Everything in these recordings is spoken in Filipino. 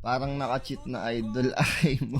Parang naka-cheat na idol ay mo.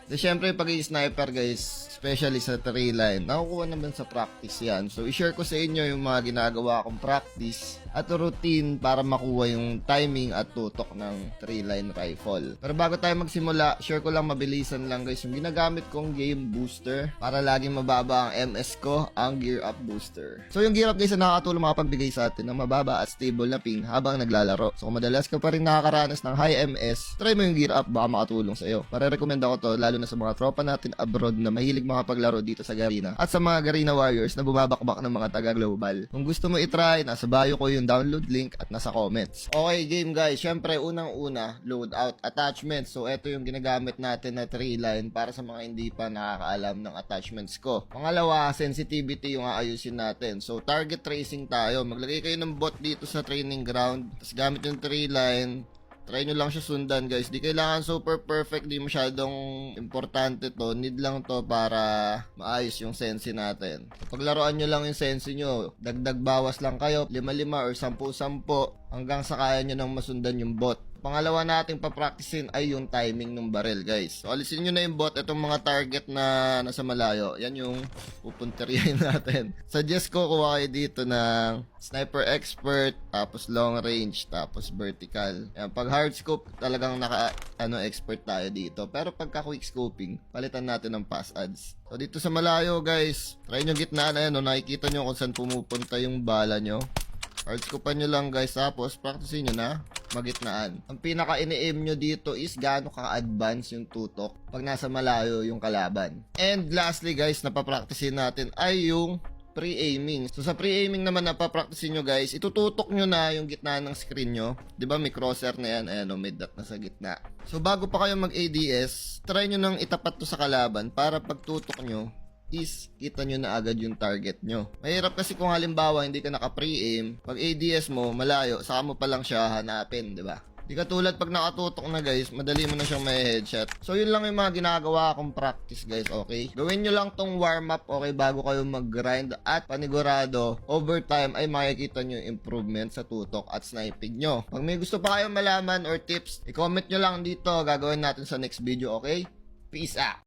So, syempre, pag i-sniper guys, especially sa 3 line, nakukuha naman sa practice yan. So, i-share ko sa inyo yung mga ginagawa kong practice at routine para makuha yung timing at tutok ng 3 line rifle. Pero bago tayo magsimula, share ko lang mabilisan lang guys yung ginagamit kong game booster para laging mababa ang MS ko, ang Gear Up Booster. So, yung Gear Up guys na nakakatulong makapagbigay sa atin ng mababa at stable na ping habang naglalaro. So, kung madalas ka pa rin nakakaranas ng high MS, try mo yung Gear Up, baka makatulong sa iyo. Para recommend ako to, lalo na sa mga tropa natin abroad na mahilig makapaglaro dito sa Garena at sa mga Garena Warriors na bumabakbak ng mga taga-global. Kung gusto mo itry, nasa bio ko yung download link at nasa comments. Okay, game guys. Syempre, unang-una, loadout attachments. So, ito yung ginagamit natin na 3 line para sa mga hindi pa nakakaalam ng attachments ko. Pangalawa, sensitivity yung aayusin natin. So, target tracing tayo. Maglagay kayo ng bot dito sa training ground. Tapos gamit yung 3 line. Try nyo lang siya sundan guys. Di kailangan super perfect. Di masyadong importante to. Need lang to para maayos yung sensi natin. So, paglaruan nyo lang yung sensi nyo. Dagdag bawas lang kayo. 5-5 or 10-10 hanggang sa kaya nyo nang masundan yung bot. Pangalawa nating papracticein ay yung timing ng barrel guys. So, alisin nyo na yung bot. Itong mga target na nasa malayo. Yan yung pupunteriyahin natin. Suggest ko kuha kayo dito ng Sniper Expert, tapos long range, tapos vertical. Yan, pag hard scope, talagang expert tayo dito. Pero pagka quick scoping, palitan natin ng pass ads. So, dito sa malayo guys, try nyo gitnaan. Ayan, nakikita nyo kung saan pumupunta yung bala nyo. Hardscopean nyo lang guys, tapos practicein nyo na magitnaan. Ang pinaka ini-aim nyo dito is gaano ka-advance yung tutok pag nasa malayo yung kalaban. And lastly guys, napapracticein natin ay yung pre-aiming. So sa pre-aiming naman napapracticein nyo guys, itututok nyo na yung gitna ng screen nyo. Diba may crosshair na yan, ayan o, may dot na sa gitna. So bago pa kayo mag-ADS, try nyo nang itapat to sa kalaban para pagtutok nyo is kita nyo na agad yung target nyo. Mahirap kasi kung halimbawa hindi ka naka-pre-aim, pag ADS mo, malayo, saka mo pa lang siya hanapin, di ba? Di katulad pag nakatutok na guys, madali mo na siyang may headshot. So yun lang yung mga ginagawa akong practice guys, okay? Gawin nyo lang tong warm up, okay, bago kayo mag-grind at panigurado, over time ay makikita nyo yung improvement sa tutok at sniping nyo. Pag may gusto pa kayong malaman or tips, i-comment nyo lang dito, gagawin natin sa next video, okay? Peace out!